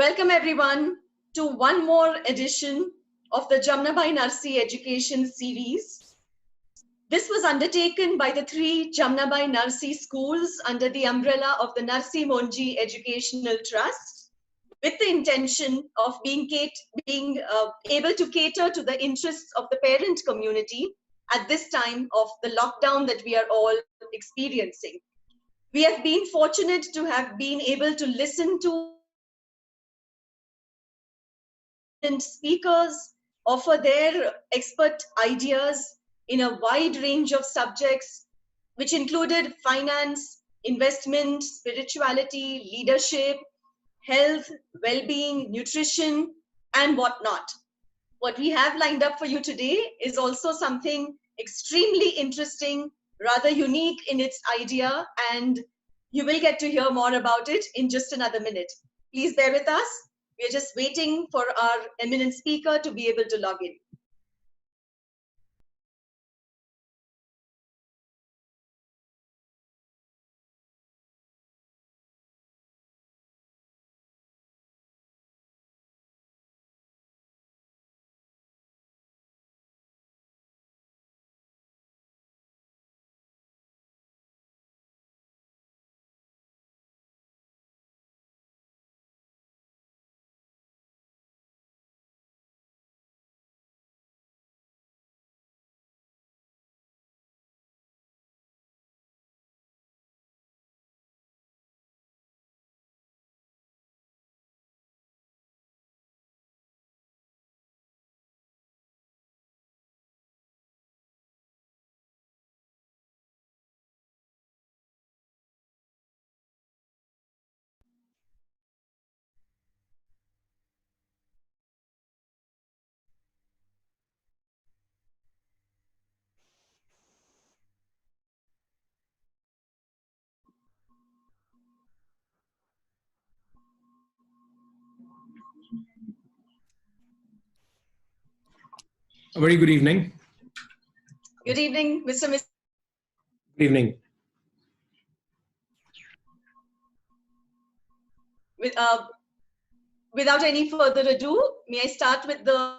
Welcome everyone to one more edition of the Jamnabai Narsee Education Series. This was undertaken by the three Jamnabai Narsee Schools under the umbrella of the Narsee Monji Educational Trust, with the intention of being able to cater to the interests of the parent community at this time of the lockdown that we are all experiencing. We have been fortunate to have been able to listen to speakers offer their expert ideas in a wide range of subjects, which included finance, investment, spirituality, leadership, health, well-being, nutrition, and whatnot. What we have lined up for you today is also something extremely interesting, rather unique in its idea, and you will get to hear more about it in just another minute. Please bear with us. We are just waiting for our eminent speaker to be able to log in. A very good evening. Good evening, Mr. Mistry. Good evening. Without any further ado, may I start with the...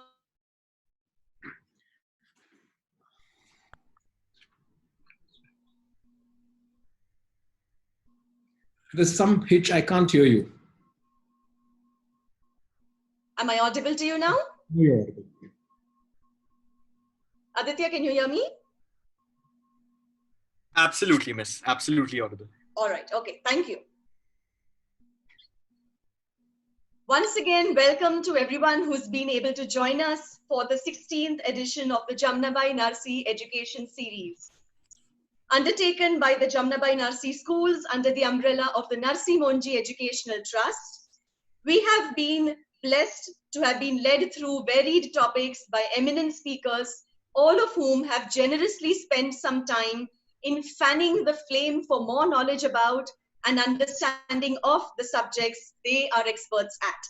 There's some hitch. I can't hear you. Am I audible to you now? You're audible. Aditya, can you hear me? Absolutely, miss. Absolutely audible. All right. Okay. Thank you. Once again, welcome to everyone who's been able to join us for the 16th edition of the Jamnabai Narsee Education Series. Undertaken by the Jamnabai Narsee Schools under the umbrella of the Narsee Monji Educational Trust, we have been blessed to have been led through varied topics by eminent speakers, all of whom have generously spent some time in fanning the flame for more knowledge about and understanding of the subjects they are experts at.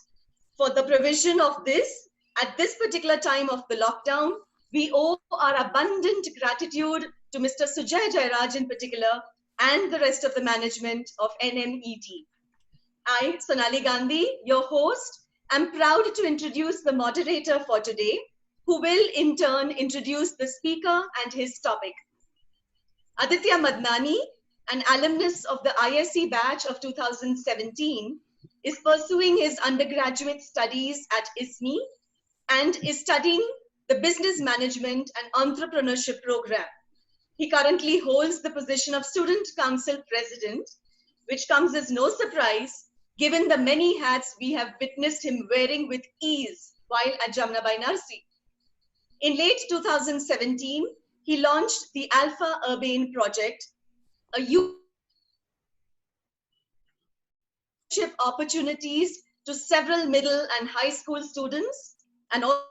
For the provision of this, at this particular time of the lockdown, we owe our abundant gratitude to Mr. Sujay Jairaj in particular and the rest of the management of NMET. I, Sonali Gandhi, your host, am proud to introduce the moderator for today, who will in turn introduce the speaker and his topic. Aditya Madnani, an alumnus of the ISC batch of 2017, is pursuing his undergraduate studies at ISME and is studying the Business Management and Entrepreneurship program. He currently holds the position of Student Council President, which comes as no surprise given the many hats we have witnessed him wearing with ease while at Jamnabai Narsee. In late 2017, he launched the Alpha Urbane Project, a youth opportunities to several middle and high school students and all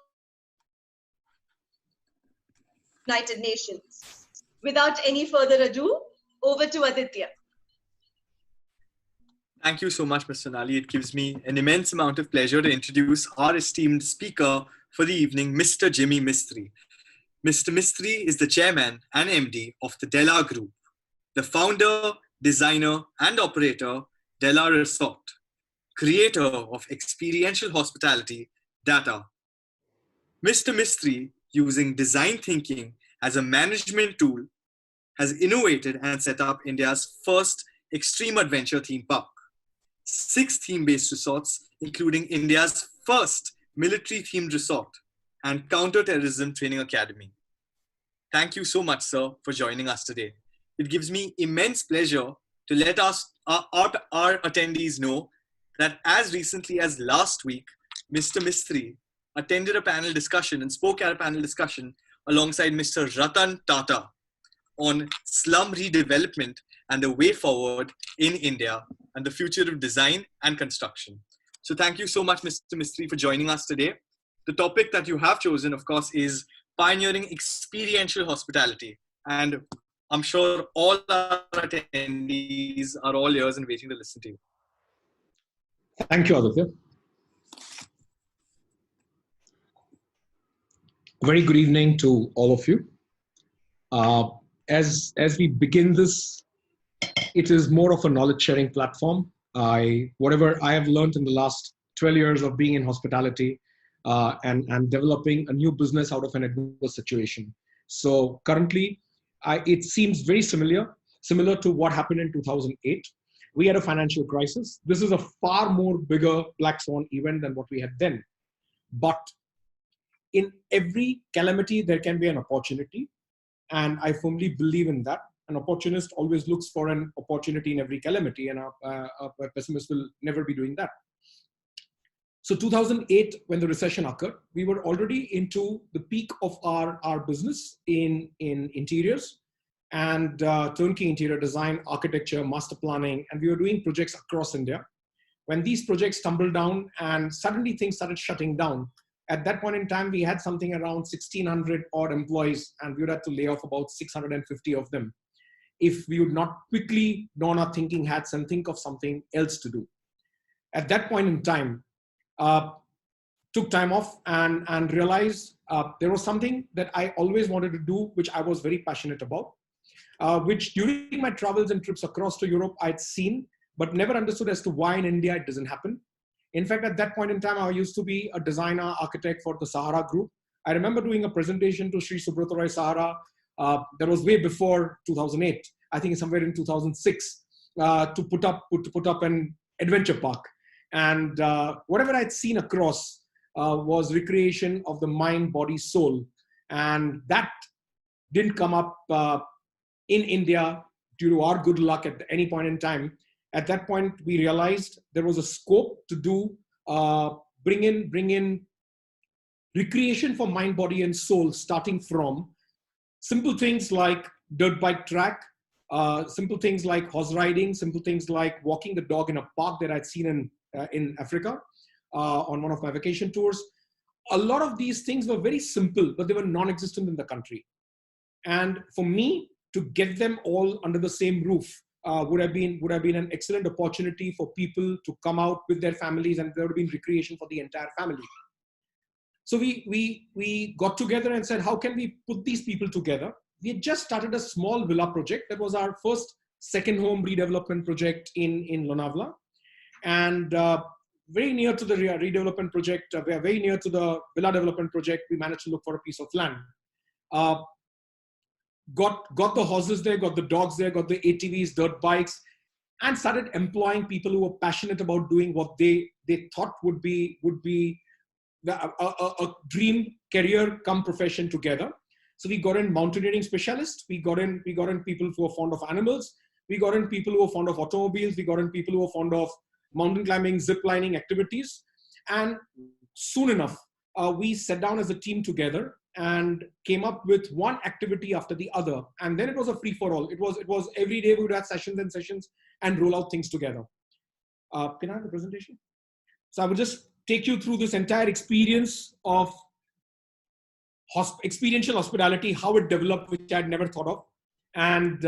United Nations. Without any further ado, over to Aditya. Thank you so much, Ms. Sonali. It gives me an immense amount of pleasure to introduce our esteemed speaker for the evening, Mr. Jimmy Mistry. Mr. Mistry is the chairman and MD of the Della Group, the founder, designer, and operator, Della Resort, creator of experiential hospitality, Data. Mr. Mistry, using design thinking as a management tool, has innovated and set up India's first extreme adventure theme park. 6 theme-based resorts, including India's first military-themed resort and counter-terrorism training academy. Thank you so much, sir, for joining us today. It gives me immense pleasure to let our attendees know that as recently as last week, Mr. Mistry attended a panel discussion and spoke at a panel discussion alongside Mr. Ratan Tata on slum redevelopment and the way forward in India and the future of design and construction. So thank you so much, Mr. Mistry, for joining us today. The topic that you have chosen, of course, is pioneering experiential hospitality. And I'm sure all our attendees are all ears and waiting to listen to you. Thank you, Aditya. Very good evening to all of you. As we begin this, it is more of a knowledge sharing platform. Whatever I have learned in the last 12 years of being in hospitality and developing a new business out of an adverse situation. So currently, it seems very similar to what happened in 2008. We had a financial crisis. This is a far more bigger black swan event than what we had then. But in every calamity, there can be an opportunity. And I firmly believe in that. An opportunist always looks for an opportunity in every calamity, and a pessimist will never be doing that. So 2008, when the recession occurred, we were already into the peak of our business in interiors and turnkey interior design, architecture, master planning, and we were doing projects across India. When these projects tumbled down and suddenly things started shutting down, at that point in time, we had something around 1,600 odd employees, and we would have to lay off about 650 of them if we would not quickly don our thinking hats and think of something else to do. At that point in time, took time off and realized there was something that I always wanted to do, which I was very passionate about, which during my travels and trips across to Europe, I'd seen, but never understood as to why in India it doesn't happen. In fact, at that point in time, I used to be a designer architect for the Sahara Group. I remember doing a presentation to Sri Subrata Roy Sahara. That was way before 2008. I think somewhere in 2006 to put up an adventure park. And whatever I'd seen across was recreation of the mind, body, soul. And that didn't come up in India due to our good luck at any point in time. At that point, we realized there was a scope to do, bring in recreation for mind, body, and soul, starting from simple things like dirt bike track, simple things like horse riding, simple things like walking the dog in a park that I'd seen in Africa on one of my vacation tours. A lot of these things were very simple, but they were non-existent in the country. And for me to get them all under the same roof would have been an excellent opportunity for people to come out with their families, and there would have been recreation for the entire family. So we got together and said, how can we put these people together? We had just started a small villa project. That was our first second home redevelopment project in Lonavala. And very near to the redevelopment project, very near to the villa development project, we managed to look for a piece of land. Got the horses there, got the dogs there, got the ATVs, dirt bikes, and started employing people who were passionate about doing what they thought would be a dream career come profession together. So we got in mountaineering specialists, we got in people who are fond of animals, we got in people who are fond of automobiles, we got in people who are fond of mountain climbing, zip lining activities. And soon enough, we sat down as a team together and came up with one activity after the other. And then it was a free for all. It was every day we would have sessions and sessions and roll out things together. Can I have the presentation? So I would just take you through this entire experience of experiential hospitality, how it developed, which I'd never thought of. And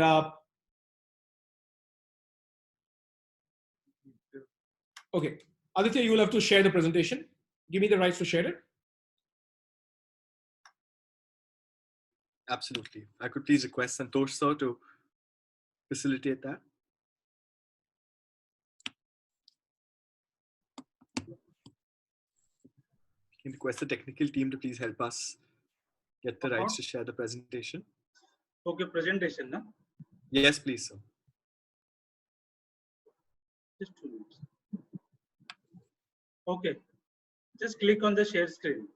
okay, Aditya, you will have to share the presentation. Give me the rights to share it. Absolutely. I could please request Santosh sir to facilitate that. can request the technical team to please help us get the rights to share the presentation. Okay, presentation, na? Yes, please, sir. Just 2 minutes. Okay, just click on the share screen.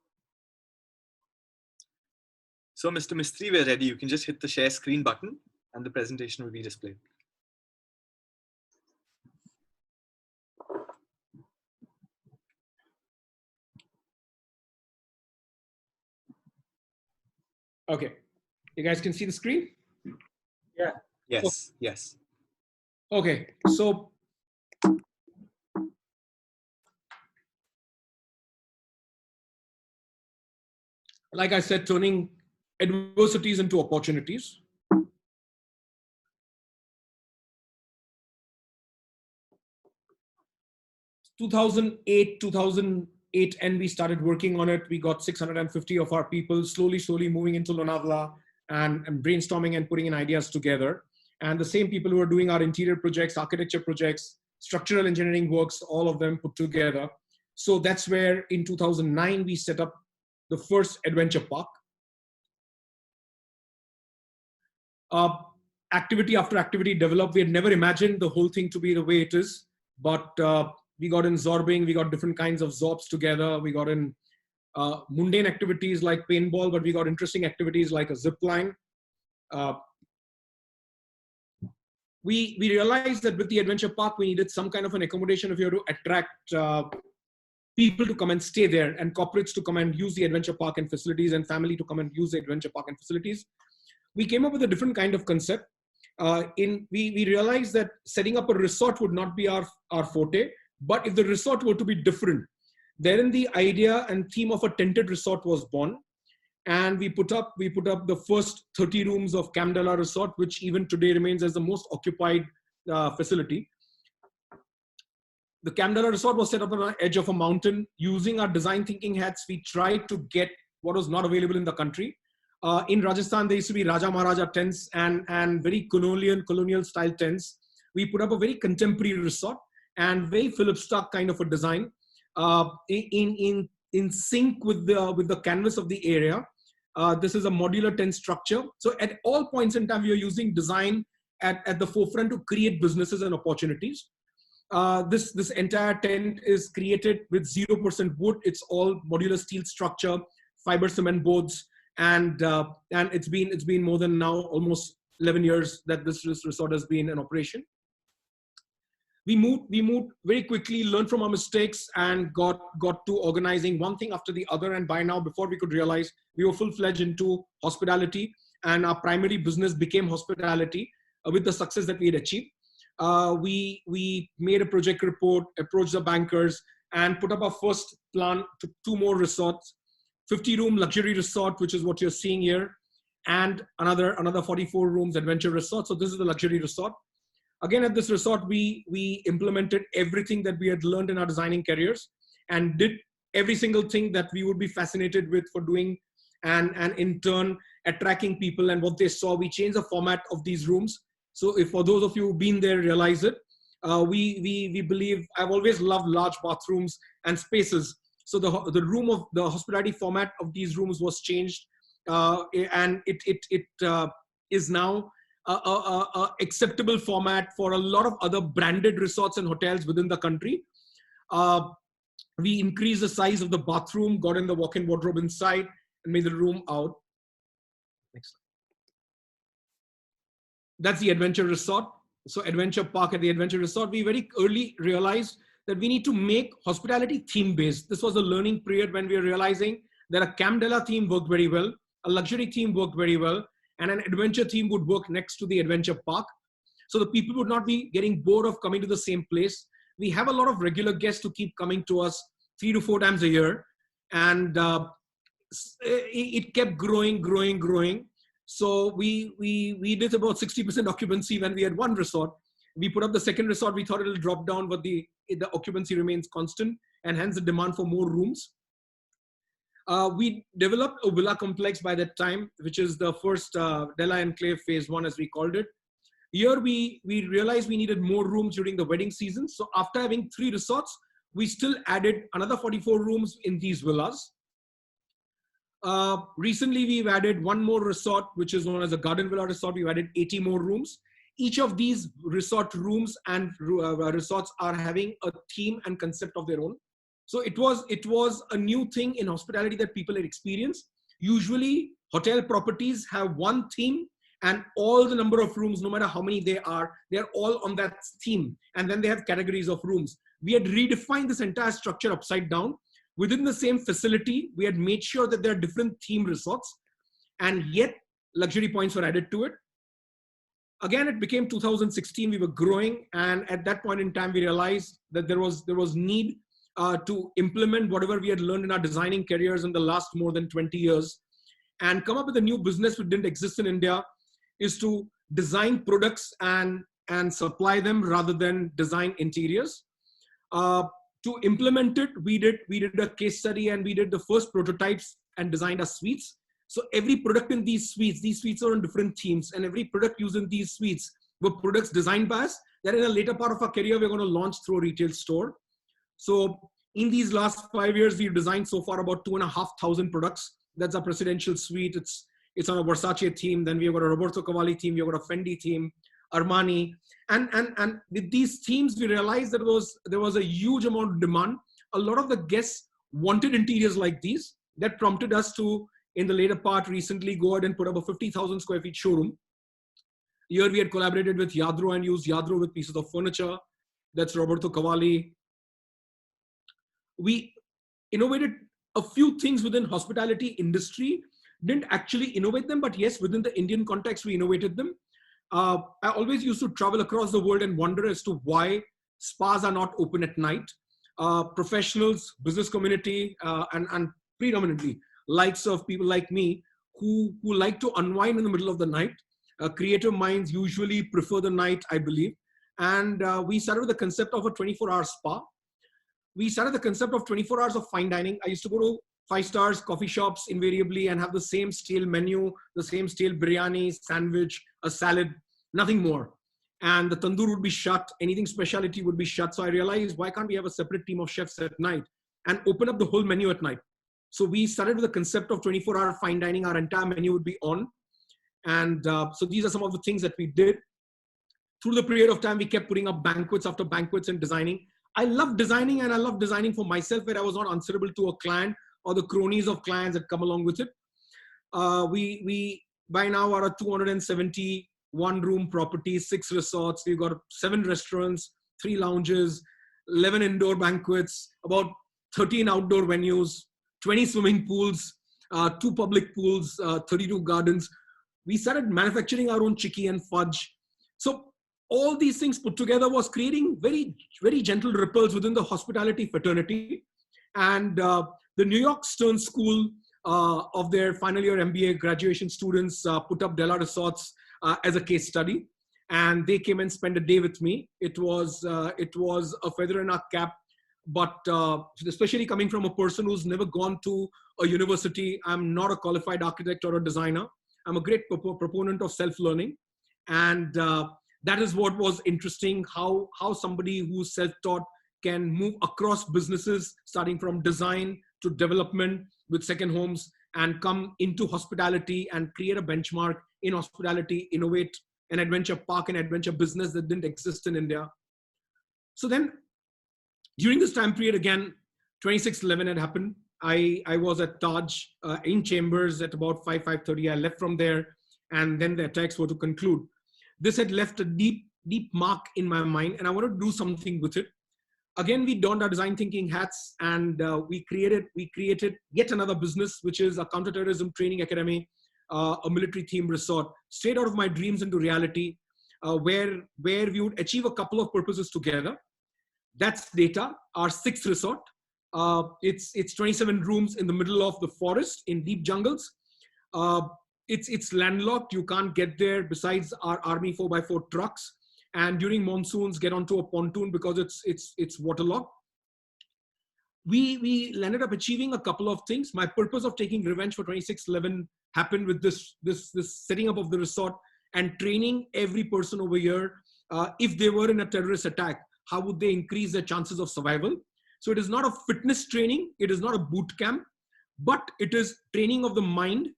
So, Mr. Mistry, we're ready. You can just hit the share screen button and the presentation will be displayed. Okay, you guys can see the screen? Yeah. Yes, yes. Okay, so like I said, turning adversities into opportunities. 2008, and we started working on it. We got 650 of our people slowly moving into Lonavala and brainstorming and putting in ideas together. And the same people who are doing our interior projects, architecture projects, structural engineering works, all of them put together. So that's where in 2009, we set up the first adventure park. Activity after activity developed. We had never imagined the whole thing to be the way it is, but we got in zorbing, we got different kinds of zorbs together. We got in mundane activities like paintball, but we got interesting activities like a zip line. We realized that with the adventure park, we needed some kind of an accommodation if you were to attract people to come and stay there, and corporates to come and use the adventure park and facilities, and family to come and use the adventure park and facilities. We came up with a different kind of concept. We realized that setting up a resort would not be our forte, but if the resort were to be different, then the idea and theme of a tented resort was born. And we put up the first 30 rooms of Della Resort, which even today remains as the most occupied facility. The Della Resort was set up on the edge of a mountain. Using our design thinking hats, we tried to get what was not available in the country. In Rajasthan, there used to be Raja Maharaja tents and very colonial style tents. We put up a very contemporary resort and very Philip Stark kind of a design in sync with the canvas of the area. This is a modular tent structure. So at all points in time, we are using design at the forefront to create businesses and opportunities. This entire tent is created with 0% wood. It's all modular steel structure, fiber cement boards. And it's been more than now almost 11 years that this resort has been in operation. We moved very quickly, learned from our mistakes, and got to organizing one thing after the other. And by now, before we could realize, we were full-fledged into hospitality, and our primary business became hospitality with the success that we had achieved. We made a project report, approached the bankers, and put up our first plan to 2 more resorts. 50-room luxury resort, which is what you're seeing here, and another 44 rooms adventure resort. So this is the luxury resort. Again, at this resort, we implemented everything that we had learned in our designing careers and did every single thing that we would be fascinated with for doing, and in turn attracting people and what they saw. We changed the format of these rooms. So if for those of you who've been there, realize it. We believe, I've always loved large bathrooms and spaces. So the room of the hospitality format of these rooms was changed, and it is now a acceptable format for a lot of other branded resorts and hotels within the country. We increased the size of the bathroom, got in the walk-in wardrobe inside, and made the room out. Next slide. That's the adventure resort. So adventure park at the adventure resort, we very early realized that we need to make hospitality theme-based. This was a learning period when we were realizing that a Della theme worked very well, a luxury theme worked very well, and an adventure theme would work next to the adventure park. So the people would not be getting bored of coming to the same place. We have a lot of regular guests who keep coming to us 3 to 4 times a year. And it kept growing. So we did about 60% occupancy when we had one resort. We put up the second resort, we thought it'll drop down, but the occupancy remains constant, and hence the demand for more rooms. We developed a villa complex by that time, which is the first Della Enclave Phase 1, as we called it. Here we realized we needed more rooms during the wedding season. So after having 3 resorts, we still added another 44 rooms in these villas. Recently, we've added one more resort, which is known as a Garden Villa Resort. We've added 80 more rooms. Each of these resort rooms and resorts are having a theme and concept of their own. So it was a new thing in hospitality that people had experienced. Usually, hotel properties have one theme, and all the number of rooms, no matter how many they're all on that theme. And then they have categories of rooms. We had redefined this entire structure upside down. Within the same facility, we had made sure that there are different theme resorts, and yet luxury points were added to it. Again, it became 2016, we were growing, and at that point in time, we realized that there was need to implement whatever we had learned in our designing careers in the last more than 20 years, and come up with a new business which didn't exist in India, is to design products and supply them rather than design interiors. To implement it, we did a case study, and we did the first prototypes and designed our suites. So every product in these suites are on different themes, and every product used in these suites were products designed by us that in a later part of our career, we're going to launch through a retail store. So in these last 5 years, we've designed so far about 2,500 products. That's a presidential suite. It's on a Versace theme. Then we've got a Roberto Cavalli theme. We've got a Fendi theme, Armani. And with these themes, we realized that there was a huge amount of demand. A lot of the guests wanted interiors like these. That prompted us to, in the later part, recently go ahead and put up a 50,000 square feet showroom. Here we had collaborated with Yadro and used Yadro with pieces of furniture. That's Roberto Cavalli. We innovated a few things within hospitality industry, didn't actually innovate them, but yes, within the Indian context, we innovated them. I always used to travel across the world and wonder as to why spas are not open at night. Professionals, business community, and predominantly likes of people like me who like to unwind in the middle of the night. Creative minds usually prefer the night, I believe. And we started with the concept of a 24-hour spa. We started the concept of 24 hours of fine dining. I used to go to 5 stars coffee shops invariably and have the same stale menu, the same stale biryani, sandwich, a salad, nothing more. And the tandoor would be shut. Anything specialty would be shut. So I realized, why can't we have a separate team of chefs at night and open up the whole menu at night? So we started with the concept of 24-hour fine dining. Our entire menu would be on. And so these are some of the things that we did. Through the period of time, we kept putting up banquets after banquets and designing. I love designing, and I love designing for myself, where I was not answerable to a client or the cronies of clients that come along with it. We by now are a 271 room property, 6 resorts. We've got 7 restaurants, 3 lounges, 11 indoor banquets, about 13 outdoor venues, 20 swimming pools, 2 public pools, 32 gardens. We started manufacturing our own chicky and fudge. So all these things put together was creating very, very gentle ripples within the hospitality fraternity. And the New York Stern School of their final year MBA graduation students put up Della resorts as a case study. And they came and spent a day with me. It was a feather in our cap, but especially coming from a person who's never gone to a university. I'm not a qualified architect or a designer. I'm a great proponent of self-learning. And that is what was interesting, how somebody who's self-taught can move across businesses, starting from design to development with second homes, and come into hospitality and create a benchmark in hospitality, innovate an adventure park and adventure business that didn't exist in India. So then during this time period, again, 26/11 had happened. I was at Taj in Chambers at about 5:30. I left from there, and then the attacks were to conclude. This had left a deep, deep mark in my mind, and I wanted to do something with it. Again, we donned our design thinking hats, and we created yet another business, which is a counterterrorism training academy, a military themed resort, straight out of my dreams into reality, where we would achieve a couple of purposes together. That's Data, our 6th resort. It's 27 rooms in the middle of the forest in deep jungles. It's landlocked. You can't get there besides our Army 4x4 trucks. And during monsoons, get onto a pontoon because it's waterlogged. We ended up achieving a couple of things. My purpose of taking revenge for 26/11 happened with this setting up of the resort and training every person over here. If they were in a terrorist attack, how would they increase their chances of survival? So it is not a fitness training. It is not a boot camp, but it is training of the mind,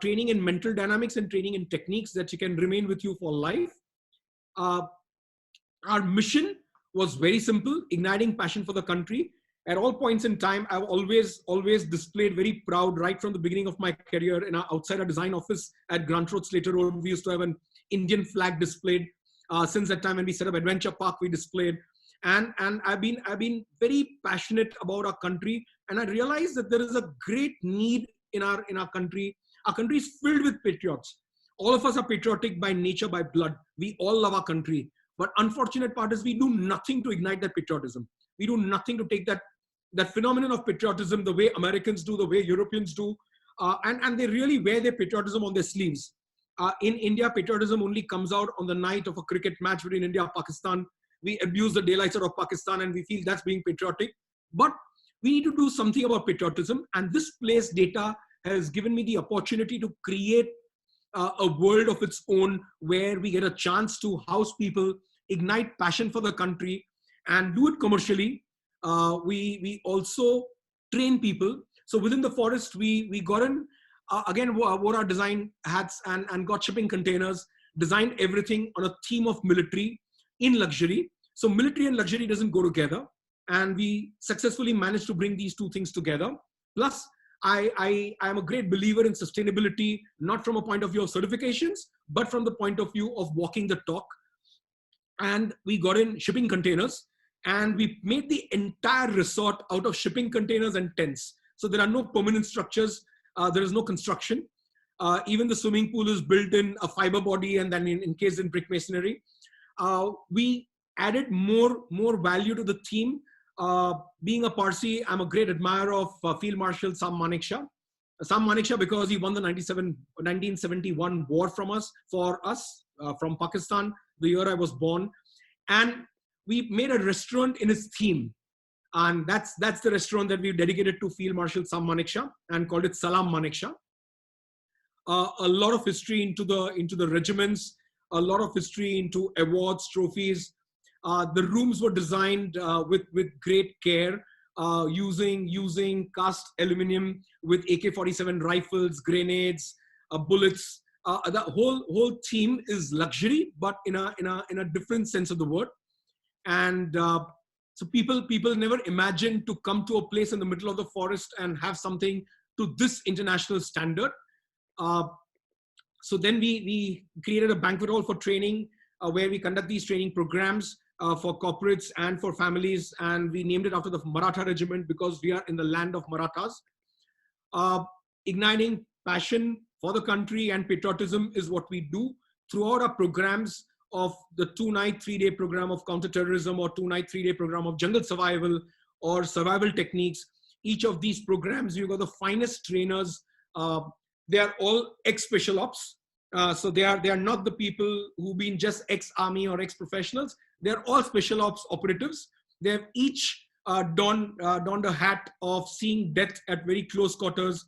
training in mental dynamics and training in techniques that you can remain with you for life. Our mission was very simple: igniting passion for the country. At all points in time, I've always displayed very proud, right from the beginning of my career. In our outside our design office at Grant Road, Slater Road, we used to have an Indian flag displayed. Since that time when we set up Adventure Park, we displayed. And I've been very passionate about our country. And I realized that there is a great need in our country. Our country is filled with patriots. All of us are patriotic by nature, by blood. We all love our country. But unfortunate part is we do nothing to ignite that patriotism. We do nothing to take that phenomenon of patriotism the way Americans do, the way Europeans do. And they really wear their patriotism on their sleeves. In India, patriotism only comes out on the night of a cricket match between India and Pakistan. We abuse the daylights out of Pakistan and we feel that's being patriotic. But we need to do something about patriotism. And this place data has given me the opportunity to create a world of its own where we get a chance to house people, ignite passion for the country, and do it commercially. We also train people. So within the forest, we got in, again, wore our design hats and got shipping containers, designed everything on a theme of military in luxury. So military and luxury doesn't go together. And we successfully managed to bring these two things together. Plus, I am a great believer in sustainability, not from a point of view of certifications, but from the point of view of walking the talk. And we got in shipping containers and we made the entire resort out of shipping containers and tents. So there are no permanent structures. There is no construction. Even the swimming pool is built in a fiber body and then encased in brick masonry. We added more value to the theme. Being a Parsi, I'm a great admirer of Field Marshal Sam Manekshaw. Sam Manekshaw, because he won the 1971 war for us from Pakistan, the year I was born. And we made a restaurant in his theme. And that's the restaurant that we've dedicated to Field Marshal Sam Manekshaw and called it Salam Manekshaw. A lot of history into the regiments, a lot of history into awards, trophies. The rooms were designed with great care, using cast aluminum with AK-47 rifles, grenades, bullets. The whole theme is luxury, but in a different sense of the word. And so people never imagined to come to a place in the middle of the forest and have something to this international standard. So then we created a banquet hall for training, where we conduct these training programs for corporates and for families. And we named it after the Maratha regiment because we are in the land of Marathas. Igniting passion for the country and patriotism is what we do throughout our programs of the 2-night, 3-day program of counterterrorism, or 2-night, 3-day program of jungle survival or survival techniques. Each of these programs, you've got the finest trainers. They are all ex-special ops. So they are not the people who've been just ex-army or ex-professionals. They're all special ops operatives. They have each donned a hat of seeing death at very close quarters.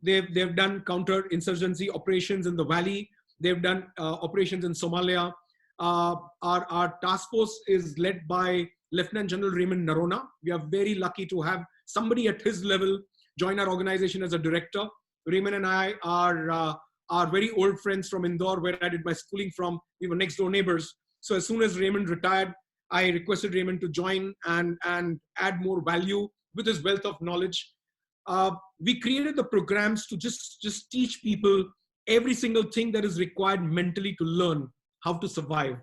They've done counter-insurgency operations in the valley. They've done operations in Somalia. Our task force is led by Lieutenant General Raymond Narona. We are very lucky to have somebody at his level join our organization as a director. Raymond and I are very old friends from Indore, where I did my schooling from. We were next door neighbors. So as soon as Raymond retired, I requested Raymond to join and add more value with his wealth of knowledge. We created the programs to just teach people every single thing that is required mentally to learn how to survive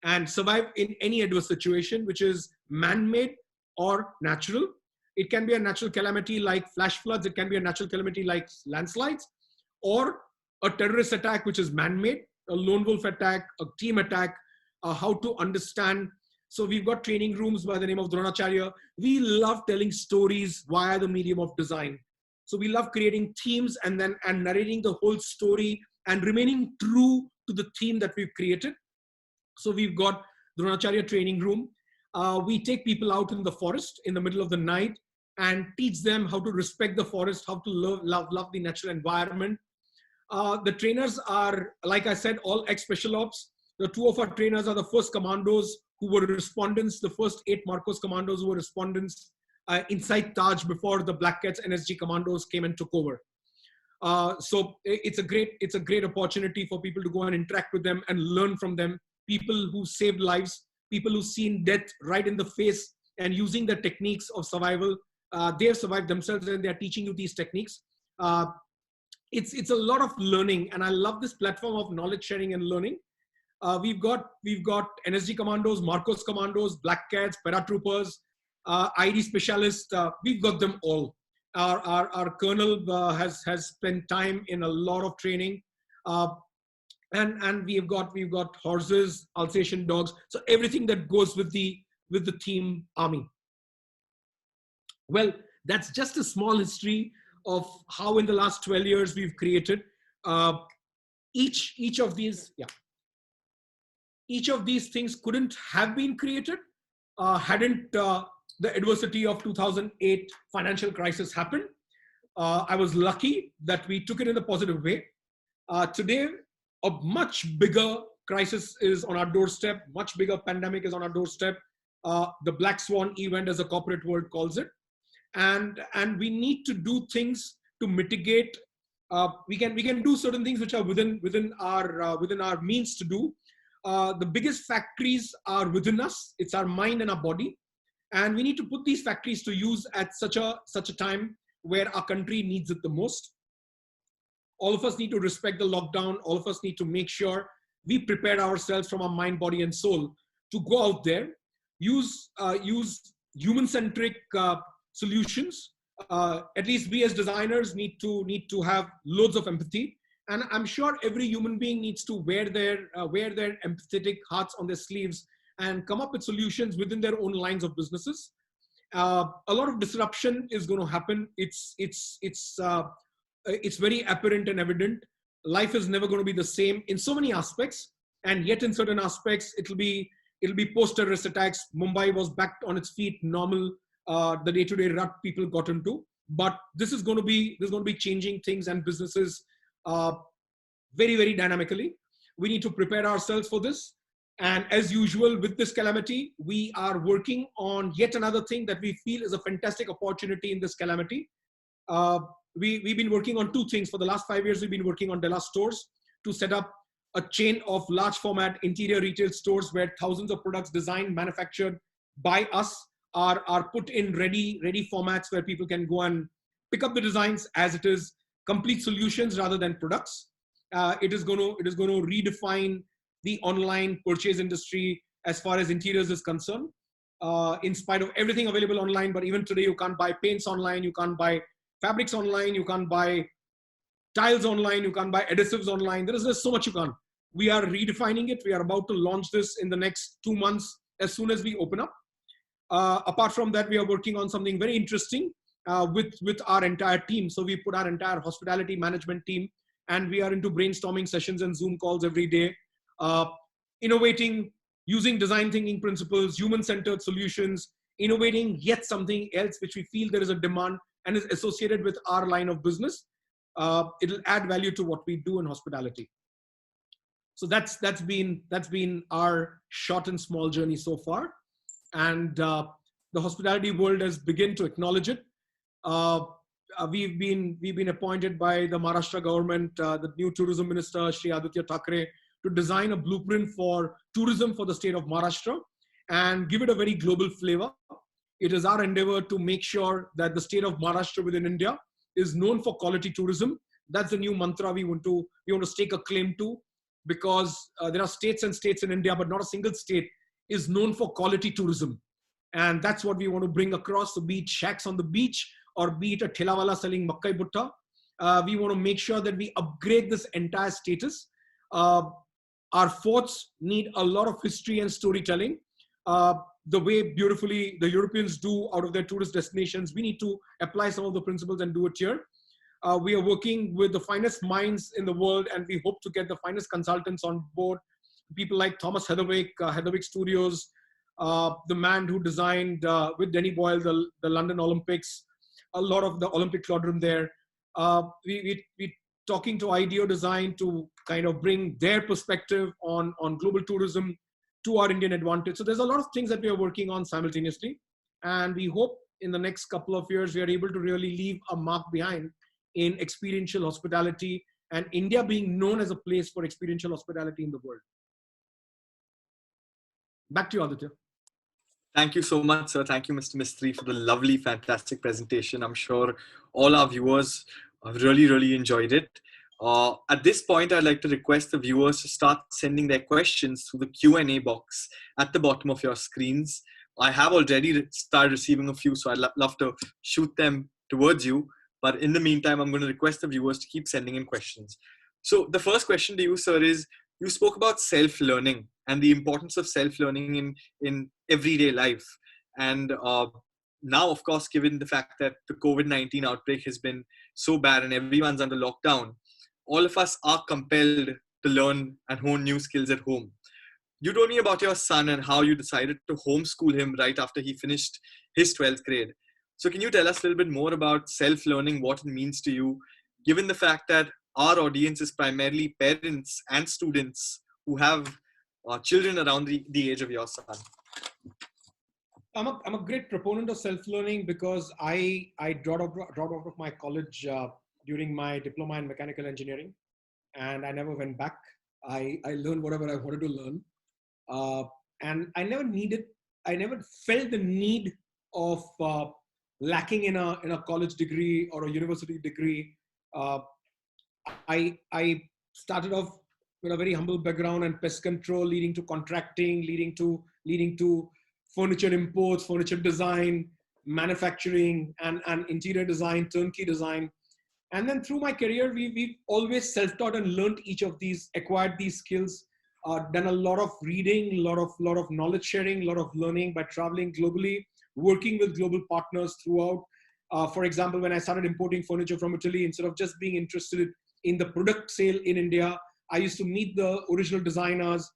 and survive in any adverse situation, which is man-made or natural. It can be a natural calamity like flash floods. It can be a natural calamity like landslides, or a terrorist attack, which is man-made, a lone wolf attack, a team attack, how to understand. So we've got training rooms by the name of Dronacharya. We love telling stories via the medium of design. So we love creating themes and narrating the whole story and remaining true to the theme that we've created. So we've got Dronacharya training room. We take people out in the forest in the middle of the night and teach them how to respect the forest, how to love the natural environment. The trainers are, like I said, all ex-special ops. The two of our trainers are the first commandos who were respondents, the first 8 Marcos commandos who were respondents inside Taj before the Black Cats NSG Commandos came and took over. So it's a great opportunity for people to go and interact with them and learn from them. People who saved lives, people who've seen death right in the face and using the techniques of survival. They have survived themselves and they're teaching you these techniques. It's a lot of learning, and I love this platform of knowledge sharing and learning. We've got NSG Commandos, Marcos Commandos, Black Cats, paratroopers, ID specialists. We've got them all. Our colonel has spent time in a lot of training, and we've got horses, Alsatian dogs, so everything that goes with the team army. Well, that's just a small history of how in the last 12 years we've created each of these. Yeah, each of these things couldn't have been created hadn't the adversity of 2008 financial crisis happened. I was lucky that we took it in a positive way. Today, a much bigger crisis is on our doorstep, much bigger pandemic is on our doorstep. The Black Swan event, as the corporate world calls it. And we need to do things to mitigate. We can do certain things which are within our means to do. The biggest factories are within us. It's our mind and our body. And we need to put these factories to use at such a time where our country needs it the most. All of us need to respect the lockdown. All of us need to make sure we prepare ourselves from our mind, body, and soul to go out there, use human-centric solutions. At least we as designers need to have loads of empathy. And I'm sure every human being needs to wear their empathetic hearts on their sleeves and come up with solutions within their own lines of businesses. A lot of disruption is going to happen. It's very apparent and evident. Life is never going to be the same in so many aspects, and yet in certain aspects it'll be post-terrorist attacks. Mumbai was back on its feet, normal, the day-to-day rut people got into. But this is going to be changing things and businesses very, very dynamically. We need to prepare ourselves for this. And as usual with this calamity, we are working on yet another thing that we feel is a fantastic opportunity in this calamity. We've been working on two things. For the last 5 years, we've been working on Della stores to set up a chain of large format interior retail stores where thousands of products designed, manufactured by us are put in ready formats where people can go and pick up the designs as it is, complete solutions rather than products. It is going to redefine the online purchase industry as far as interiors is concerned. In spite of everything available online, but even today you can't buy paints online, you can't buy fabrics online, you can't buy tiles online, you can't buy adhesives online. There's so much you can't. We are redefining it. We are about to launch this in the next 2 months as soon as we open up. Apart from that, we are working on something very interesting with our entire team. So we put our entire hospitality management team, and we are into brainstorming sessions and Zoom calls every day, innovating, using design thinking principles, human-centered solutions, innovating yet something else which we feel there is a demand and is associated with our line of business. It'll add value to what we do in hospitality. So that's been our short and small journey so far, and the hospitality world has begun to acknowledge it. We've been appointed by the Maharashtra government, the new tourism minister, Shri Aditya Madnani, to design a blueprint for tourism for the state of Maharashtra and give it a very global flavor. It is our endeavor to make sure that the state of Maharashtra within India is known for quality tourism. That's the new mantra we want to stake a claim to, because there are states and states in India, but not a single state is known for quality tourism. And that's what we want to bring across. So be it shacks on the beach or be it a thelawala selling makkai butta, we want to make sure that we upgrade this entire status. Our forts need a lot of history and storytelling. The way beautifully the Europeans do out of their tourist destinations, we need to apply some of the principles and do it here. We are working with the finest minds in the world, and we hope to get the finest consultants on board. People like Thomas Heatherwick, Heatherwick Studios, the man who designed with Denny Boyle the London Olympics, a lot of the Olympic cauldron there. We talking to IDEO Design to kind of bring their perspective on global tourism to our Indian advantage. So there's a lot of things that we are working on simultaneously, and we hope in the next couple of years, we are able to really leave a mark behind in experiential hospitality and India being known as a place for experiential hospitality in the world. Back to you, Aditya. Thank you so much, sir. Thank you, Mr. Mistry, for the lovely, fantastic presentation. I'm sure all our viewers have really enjoyed it. At this point, I'd like to request the viewers to start sending their questions through the Q&A box at the bottom of your screens. I have already started receiving a few, so I'd love to shoot them towards you. But in the meantime, I'm going to request the viewers to keep sending in questions. So the first question to you, sir, is you spoke about self-learning and the importance of self-learning in everyday life. And now, of course, given the fact that the COVID-19 outbreak has been so bad and everyone's under lockdown, all of us are compelled to learn and hone new skills at home. You told me about your son and how you decided to homeschool him right after he finished his 12th grade. So can you tell us a little bit more about self-learning, what it means to you, given the fact that our audience is primarily parents and students who have children around the age of your son? I'm a great proponent of self-learning because I dropped out of my college during my diploma in mechanical engineering, and I never went back. I learned whatever I wanted to learn, and I never felt the need of lacking in a college degree or a university degree. I started off with a very humble background and pest control, leading to contracting, leading to furniture imports, furniture design, manufacturing, and interior design, turnkey design. And then through my career, we've always self-taught and learned each of these, acquired these skills, done a lot of reading, a lot of knowledge sharing, a lot of learning by traveling globally, working with global partners throughout. For example, when I started importing furniture from Italy, instead of just being interested in the product sale in India, I used to meet the original designers,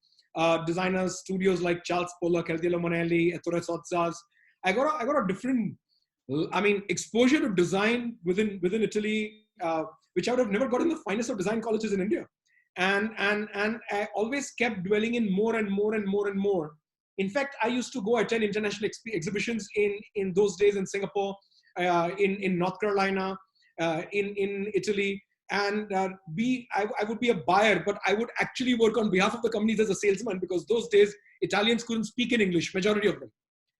studios like Charles Pollock, Aditya Madnani, Ettore Sozzas. I got a different, exposure to design within Italy, which I would have never got in the finest of design colleges in India. And I always kept dwelling in more and more and more and more. In fact, I used to go attend international exhibitions in those days in Singapore, in North Carolina, in Italy, and I would be a buyer, but I would actually work on behalf of the companies as a salesman, because those days Italians couldn't speak in English, majority of them.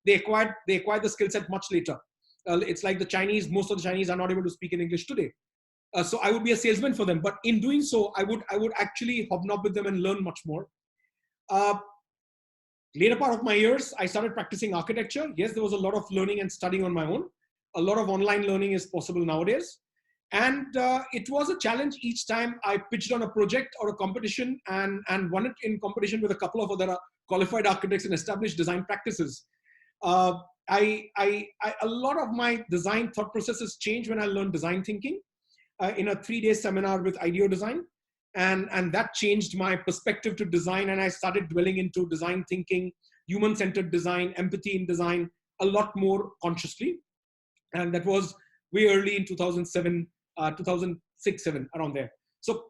They acquired the skill set much later. It's like the Chinese, most of the Chinese are not able to speak in English today. So I would be a salesman for them, but in doing so, I would actually hobnob with them and learn much more. Later part of my years, I started practicing architecture. Yes, there was a lot of learning and studying on my own. A lot of online learning is possible nowadays. And it was a challenge each time I pitched on a project or a competition and won it in competition with a couple of other qualified architects and established design practices. A lot of my design thought processes changed when I learned design thinking in a 3-day seminar with IDEO Design. And that changed my perspective to design. And I started dwelling into design thinking, human-centered design, empathy in design, a lot more consciously. And that was way early in 2007, 2006, 7, around there. So,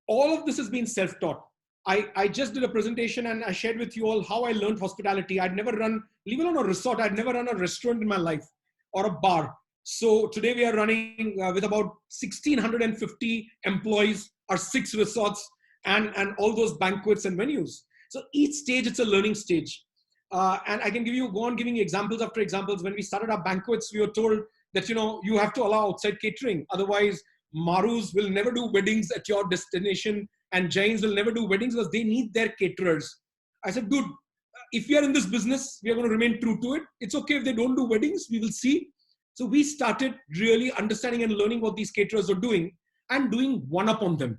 all of this has been self-taught. I just did a presentation and I shared with you all how I learned hospitality. I'd never run, leave alone a resort, I'd never run a restaurant in my life or a bar. So today we are running with about 1,650 employees, our 6 resorts, and all those banquets and venues. So each stage, it's a learning stage. And I can go on giving examples after examples. When we started our banquets, we were told that, you have to allow outside catering. Otherwise, Marus will never do weddings at your destination and Jains will never do weddings because they need their caterers. I said, dude, if we are in this business, we are going to remain true to it. It's okay if they don't do weddings, we will see. So we started really understanding and learning what these caterers are doing and doing one up on them.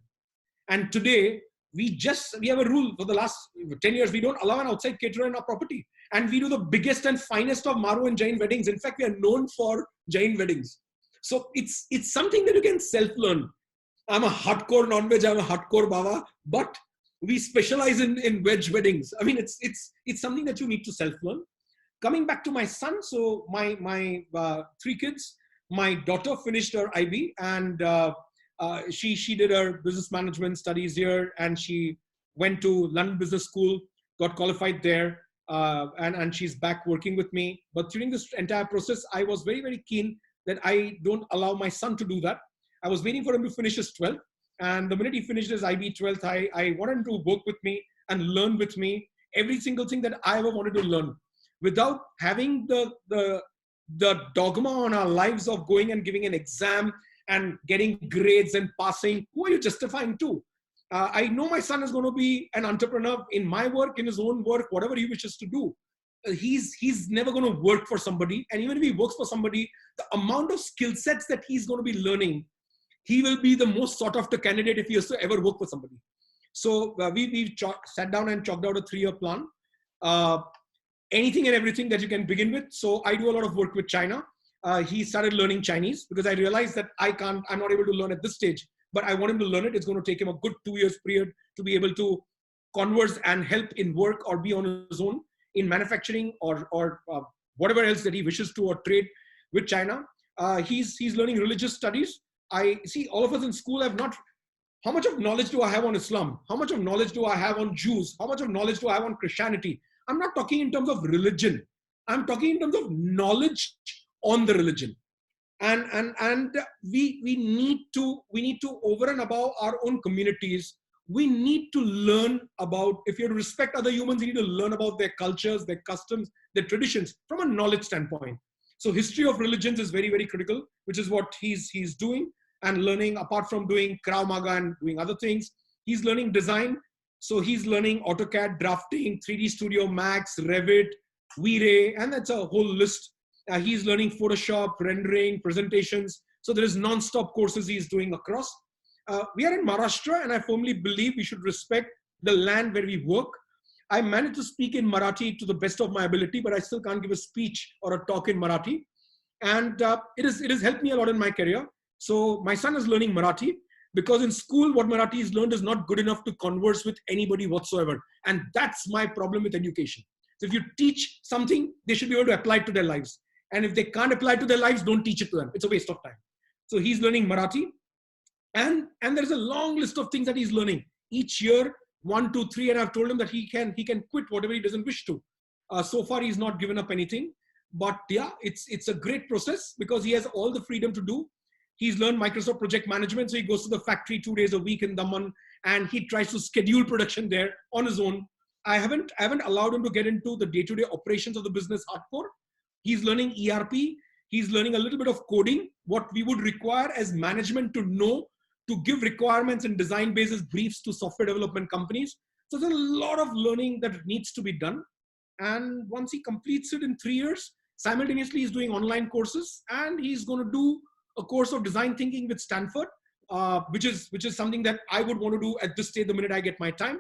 And today, we have a rule for the last 10 years. We don't allow an outside caterer in our property. And we do the biggest and finest of Maru and Jain weddings. In fact, we are known for Jain weddings. So it's something that you can self-learn. I'm a hardcore non-veg, I'm a hardcore baba, but we specialize in veg weddings. I mean, it's something that you need to self-learn. Coming back to my son, so my 3 kids, my daughter finished her IB and she did her business management studies here and she went to London Business School, got qualified there. and she's back working with me. But during this entire process, I was very, very keen that I don't allow my son to do that. I was waiting for him to finish his 12th. And the minute he finished his IB 12th, I wanted him to work with me and learn with me every single thing that I ever wanted to learn without having the dogma on our lives of going and giving an exam and getting grades and passing. Who are you justifying to? I know my son is going to be an entrepreneur in my work, in his own work, whatever he wishes to do. He's never going to work for somebody. And even if he works for somebody, the amount of skill sets that he's going to be learning, he will be the most sought after candidate if he has to ever work for somebody. So we sat down and chalked out a 3-year plan. Anything and everything that you can begin with. So I do a lot of work with China. He started learning Chinese because I realized that I'm not able to learn at this stage, but I want him to learn it. It's going to take him a good 2 years period to be able to converse and help in work or be on his own in manufacturing or whatever else that he wishes to, or trade with China. He's learning religious studies. I see all of us in school have not, how much of knowledge do I have on Islam? How much of knowledge do I have on Jews? How much of knowledge do I have on Christianity? I'm not talking in terms of religion. I'm talking in terms of knowledge on the religion. And we need to, over and above our own communities, we need to learn about, if you're to respect other humans, you need to learn about their cultures, their customs, their traditions from a knowledge standpoint. So history of religions is very, very critical, which is what he's doing and learning. Apart from doing Krav Maga and doing other things, he's learning design. So he's learning AutoCAD, drafting, 3D Studio Max, Revit, V-Ray, and that's a whole list. He's learning Photoshop, rendering, presentations. So there is non-stop courses he's doing across. We are in Maharashtra, and I firmly believe we should respect the land where we work. I managed to speak in Marathi to the best of my ability, but I still can't give a speech or a talk in Marathi. And it has helped me a lot in my career. So my son is learning Marathi because in school, what Marathi is learned is not good enough to converse with anybody whatsoever. And that's my problem with education. So if you teach something, they should be able to apply it to their lives. And if they can't apply it to their lives, don't teach it to them. It's a waste of time. So he's learning Marathi. And there's a long list of things that he's learning. Each year, 1, 2, 3, and I've told him that he can quit whatever he doesn't wish to. So far, he's not given up anything. But yeah, it's a great process because he has all the freedom to do. He's learned Microsoft project management. So he goes to the factory 2 days a week in Daman, and he tries to schedule production there on his own. I haven't allowed him to get into the day-to-day operations of the business hardcore. He's learning ERP. He's learning a little bit of coding, what we would require as management to know, to give requirements and design basis briefs to software development companies. So there's a lot of learning that needs to be done. And once he completes it in 3 years, simultaneously he's doing online courses, and he's going to do a course of design thinking with Stanford, which is something that I would want to do at this stage the minute I get my time.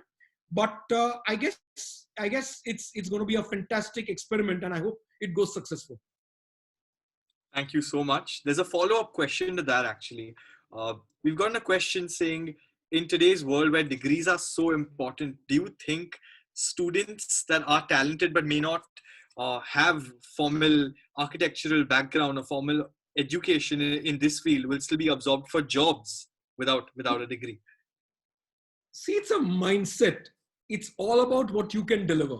But I guess it's going to be a fantastic experiment, and I hope it goes successful. Thank you so much. There's a follow-up question to that, actually. We've gotten a question saying, in today's world where degrees are so important, do you think students that are talented but may not have formal architectural background or formal education in this field will still be absorbed for jobs without a degree? See, it's a mindset. It's all about what you can deliver.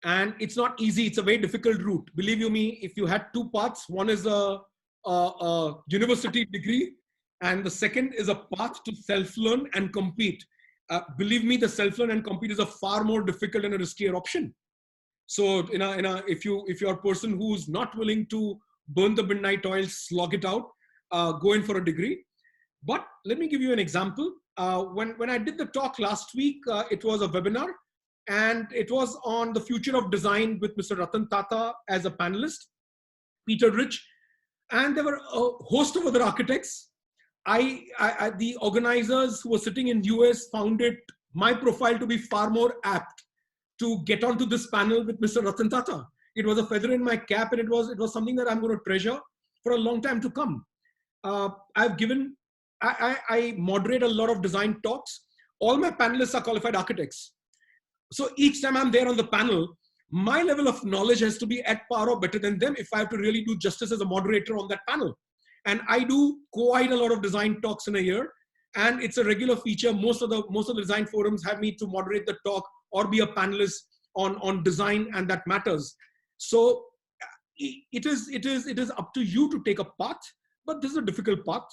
And it's not easy. It's a very difficult route. Believe you me, if you had 2 paths, one is a university degree, and the second is a path to self-learn and compete. Believe me, the self-learn and compete is a far more difficult and a riskier option. So, if you're a person who's not willing to burn the midnight oil, slog it out, go in for a degree. But let me give you an example. When I did the talk last week, it was a webinar, and it was on the future of design with Mr. Ratan Tata as a panelist, Peter Rich, and there were a host of other architects. The organizers who were sitting in US found my profile to be far more apt to get onto this panel with Mr. Ratan Tata. It was a feather in my cap, and it was something that I'm going to treasure for a long time to come. I moderate a lot of design talks. All my panelists are qualified architects. So each time I'm there on the panel, my level of knowledge has to be at par or better than them if I have to really do justice as a moderator on that panel. And I do quite a lot of design talks in a year, and it's a regular feature. Most of the design forums have me to moderate the talk or be a panelist on design, and that matters. So it is up to you to take a path, but this is a difficult path.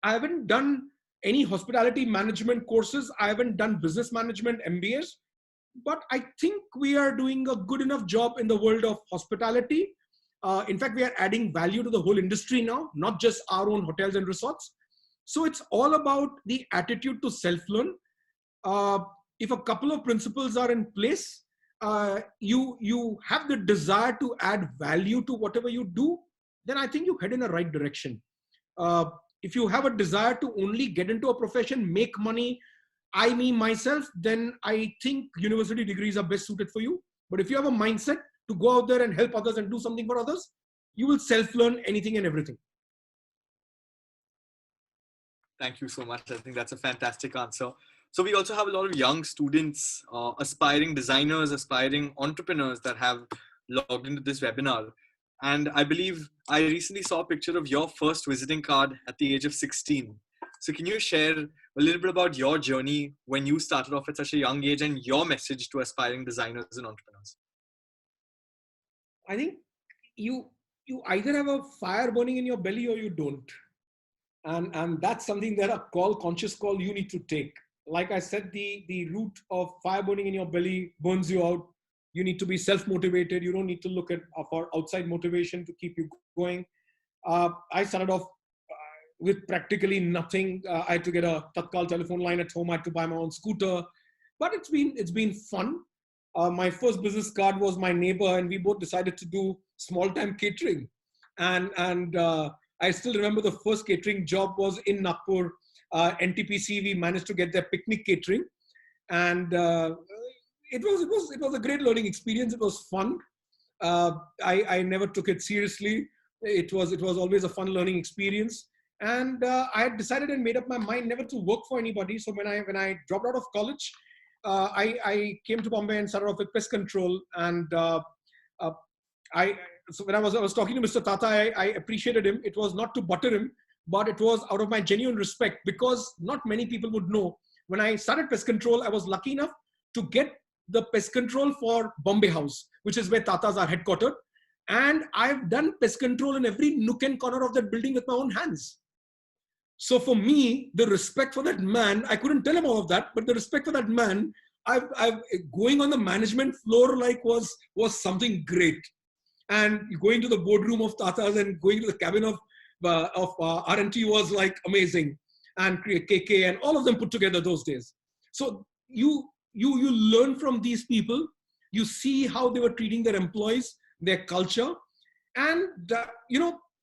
I haven't done any hospitality management courses. I haven't done business management MBAs, but I think we are doing a good enough job in the world of hospitality. In fact, we are adding value to the whole industry now, not just our own hotels and resorts. So it's all about the attitude to self-learn. If a couple of principles are in place, you have the desire to add value to whatever you do, then I think you head in the right direction. If you have a desire to only get into a profession, make money, I, me, myself, then I think university degrees are best suited for you. But if you have a mindset to go out there and help others and do something for others, you will self-learn anything and everything. Thank you so much. I think that's a fantastic answer. So we also have a lot of young students, aspiring designers, aspiring entrepreneurs that have logged into this webinar. And I believe I recently saw a picture of your first visiting card at the age of 16. So can you share a little bit about your journey when you started off at such a young age and your message to aspiring designers and entrepreneurs? I think you either have a fire burning in your belly or you don't. And that's something that a conscious call you need to take. Like I said, the root of fire burning in your belly burns you out. You need to be self-motivated. You don't need to look at for outside motivation to keep you going. I started off with practically nothing. I had to get a Tatkal telephone line at home. I had to buy my own scooter, but it's been fun. My first business card was my neighbor, and we both decided to do small-time catering. And I still remember the first catering job was in Nagpur, NTPC. We managed to get their picnic catering, and it was a great learning experience. It was fun. I never took it seriously. It was always a fun learning experience. And I had decided and made up my mind never to work for anybody. So when I dropped out of college, I came to Bombay and started off with pest control. And so when I was talking to Mr. Tata, I appreciated him. It was not to butter him, but it was out of my genuine respect, because not many people would know. When I started pest control, I was lucky enough to get the pest control for Bombay House, which is where Tatas are headquartered. And I've done pest control in every nook and corner of that building with my own hands. So for me, the respect for that man, I couldn't tell him all of that, but the respect for that man, I've going on the management floor was something great. And going to the boardroom of Tatas and going to the cabin of R&T was like amazing. And KK and all of them put together those days. So you learn from these people. You see how they were treating their employees, their culture, and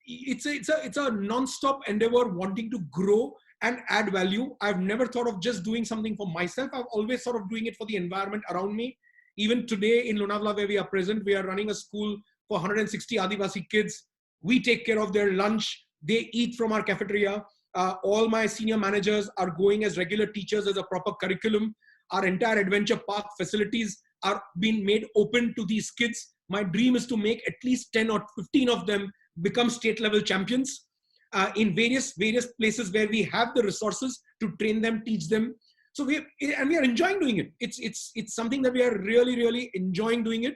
it's a non-stop endeavor wanting to grow and add value. I've never thought of just doing something for myself. I've always thought of doing it for the environment around me. Even today in Lonavala, where we are present, we are running a school for 160 Adivasi kids. We take care of their lunch. They eat from our cafeteria. All my senior managers are going as regular teachers as a proper curriculum. Our entire adventure park facilities are being made open to these kids. My dream is to make at least 10 or 15 of them become state level champions in various places where we have the resources to train them, teach them. So we are enjoying doing it. It's something that we are really enjoying doing it.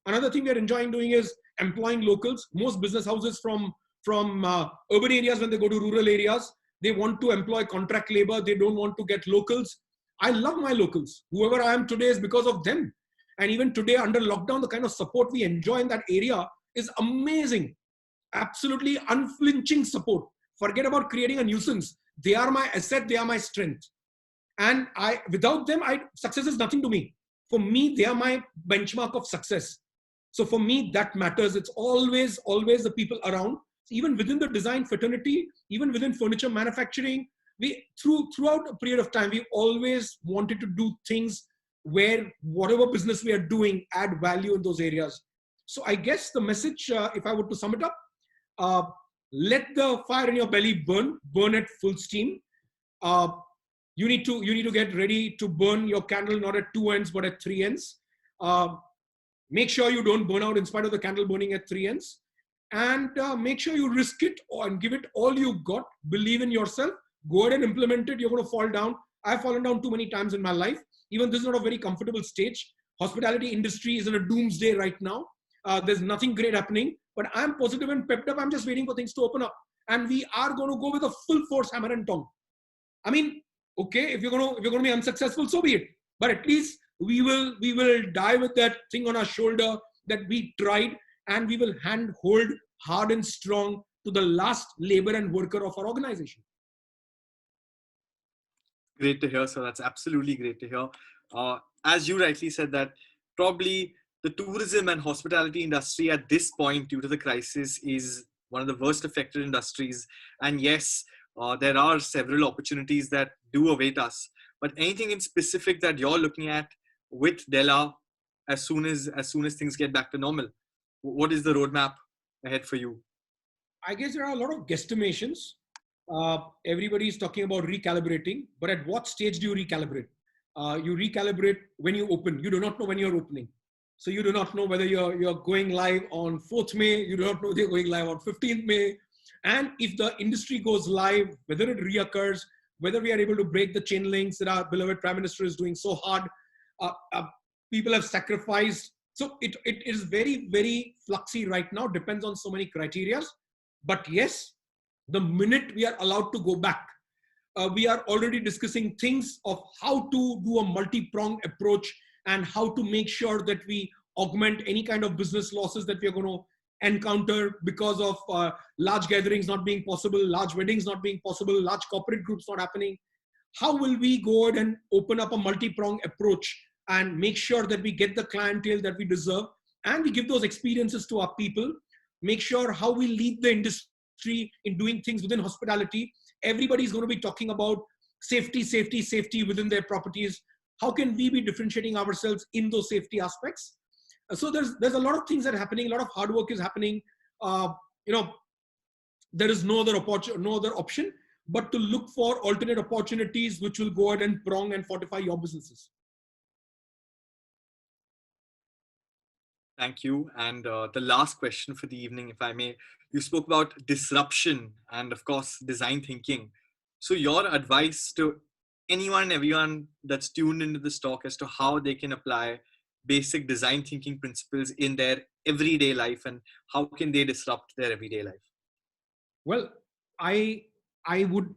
Another thing we are enjoying doing is employing locals. Most business houses from urban areas, when they go to rural areas, they want to employ contract labor. They don't want to get locals. I love my locals. Whoever I am today is because of them. And even today under lockdown, the kind of support we enjoy in that area is amazing. Absolutely unflinching support. Forget about creating a nuisance. They are my asset. They are my strength. And without them, success is nothing to me. For me, they are my benchmark of success. So for me, that matters. It's always the people around. Even within the design fraternity, even within furniture manufacturing, we throughout a period of time, we always wanted to do things where whatever business we are doing, add value in those areas. So I guess the message, if I were to sum it up, let the fire in your belly burn at full steam. You need to get ready to burn your candle not at two ends but at three ends. Make sure you don't burn out in spite of the candle burning at three ends, and make sure you risk it and give it all you got. Believe in yourself. Go ahead and implement it. You're going to fall down. I've fallen down too many times in my life. Even this is not a very comfortable stage. hospitality industry is in a doomsday right now. There's nothing great happening, but I'm positive and pepped up. I'm just waiting for things to open up. And we are going to go with a full force hammer and tongue. I mean, okay, if you're going to be unsuccessful, so be it. But at least we will die with that thing on our shoulder that we tried, and we will hold hard and strong to the last labor and worker of our organization. Great to hear, sir. That's absolutely great to hear. As you rightly said, that probably the tourism and hospitality industry at this point, due to the crisis, is one of the worst affected industries. And yes, there are several opportunities that do await us. But anything in specific that you're looking at with Della as soon as things get back to normal? What is the roadmap ahead for you? I guess there are a lot of guesstimations. Everybody is talking about recalibrating, but at what stage do you recalibrate? You recalibrate when you open. You do not know when you're opening. So you do not know whether you're going live on 4th May. You do not know whether you're going live on 15th May. And if the industry goes live, whether it reoccurs, whether we are able to break the chain links that our beloved Prime Minister is doing so hard. People have sacrificed. So it is very, very fluxy right now. Depends on so many criteria. But yes, the minute we are allowed to go back, we are already discussing things of how to do a multi-pronged approach and how to make sure that we augment any kind of business losses that we are going to encounter because of large gatherings not being possible, large weddings not being possible, large corporate groups not happening. How will we go ahead and open up a multi-pronged approach and make sure that we get the clientele that we deserve and we give those experiences to our people, make sure how we lead the industry in doing things within hospitality. Everybody's going to be talking about safety, safety, safety within their properties. How can we be differentiating ourselves in those safety aspects? So there's a lot of things that are happening. A lot of hard work is happening. There is no other option but to look for alternate opportunities which will go ahead and prong and fortify your businesses. Thank you. And the last question for the evening, if I may, you spoke about disruption and of course, design thinking. So your advice to anyone and everyone that's tuned into this talk as to how they can apply basic design thinking principles in their everyday life and how can they disrupt their everyday life? Well, I would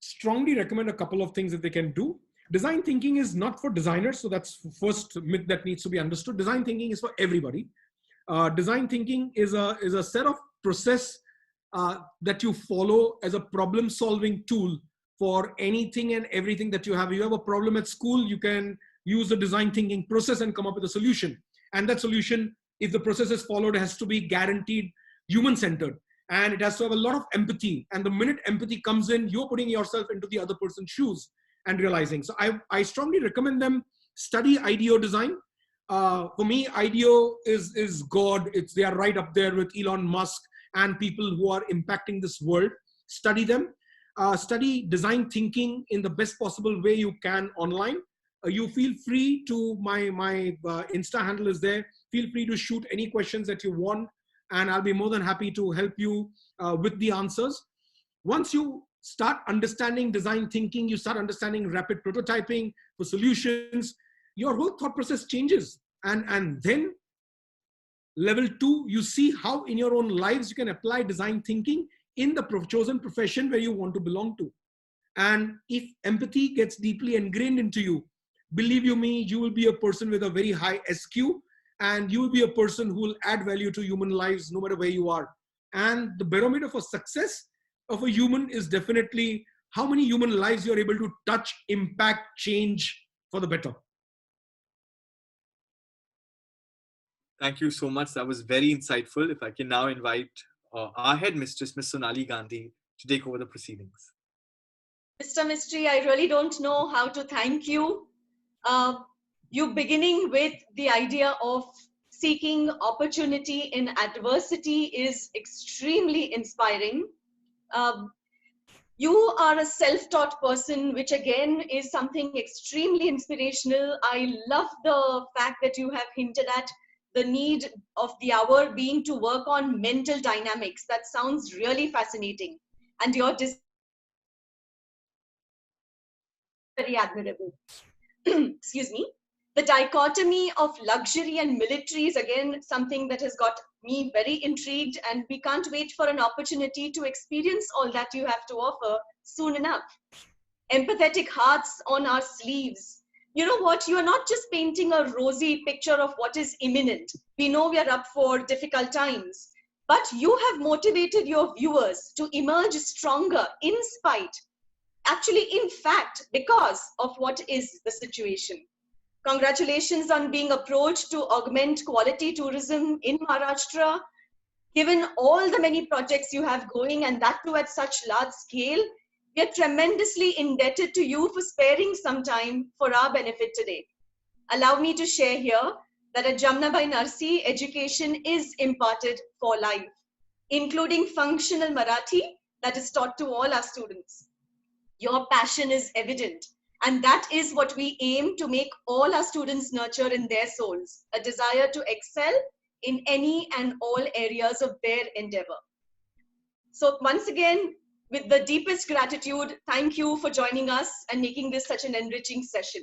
strongly recommend a couple of things that they can do. Design thinking is not for designers. So that's the first myth that needs to be understood. Design thinking is for everybody. Design thinking is a set of process that you follow as a problem solving tool for anything and everything that you have. You have a problem at school, you can use the design thinking process and come up with a solution. And that solution, if the process is followed, has to be guaranteed human-centered. And it has to have a lot of empathy. And the minute empathy comes in, you're putting yourself into the other person's shoes and realizing. So I strongly recommend them study IDEO design. For me, IDEO is God. They are right up there with Elon Musk and people who are impacting this world. Study them. Study design thinking in the best possible way you can online. You feel free to, my Insta handle is there. Feel free to shoot any questions that you want, and I'll be more than happy to help you with the answers. Once you start understanding design thinking, you start understanding rapid prototyping for solutions, your whole thought process changes. And then level 2, you see how in your own lives you can apply design thinking in the chosen profession where you want to belong to. And if empathy gets deeply ingrained into you, believe you me, you will be a person with a very high SQ, and you will be a person who will add value to human lives no matter where you are. And the barometer for success of a human is definitely how many human lives you're able to touch, impact, change for the better. Thank you so much. That was very insightful. If I can now invite our headmistress, Miss Sonali Gandhi, to take over the proceedings. Mr. Mistry, I really don't know how to thank you. You beginning with the idea of seeking opportunity in adversity is extremely inspiring. You are a self-taught person, which again is something extremely inspirational. I love the fact that you have hinted at the need of the hour being to work on mental dynamics. That sounds really fascinating. And your very admirable. Excuse me. The dichotomy of luxury and military is again something that has got me very intrigued, and we can't wait for an opportunity to experience all that you have to offer soon enough. Empathetic hearts on our sleeves. You know what? You are not just painting a rosy picture of what is imminent. We know we are up for difficult times, but you have motivated your viewers to emerge stronger in spite, actually, in fact, because of what is the situation. Congratulations on being approached to augment quality tourism in Maharashtra. Given all the many projects you have going, and that too at such large scale, we are tremendously indebted to you for sparing some time for our benefit today. Allow me to share here that at Jamnabai Narsee, education is imparted for life, including functional Marathi that is taught to all our students. Your passion is evident, and that is what we aim to make all our students nurture in their souls, a desire to excel in any and all areas of their endeavor. So once again, with the deepest gratitude, thank you for joining us and making this such an enriching session.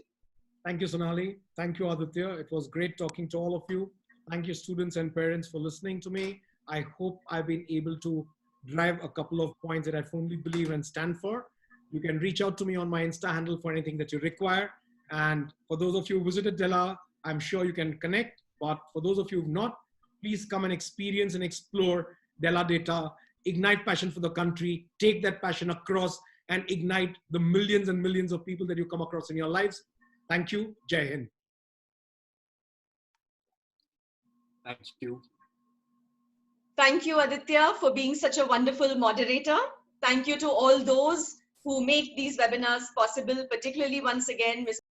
Thank you, Sonali. Thank you, Aditya. It was great talking to all of you. Thank you, students and parents, for listening to me. I hope I've been able to drive a couple of points that I firmly believe and stand for. You can reach out to me on my Insta handle for anything that you require. And for those of you who visited Della, I'm sure you can connect. But for those of you who've not, please come and experience and explore Della data, ignite passion for the country, take that passion across and ignite the millions and millions of people that you come across in your lives. Thank you. Jai Hind. Thank you. Thank you, Aditya, for being such a wonderful moderator. Thank you to all those who make these webinars possible, particularly once again, Mr.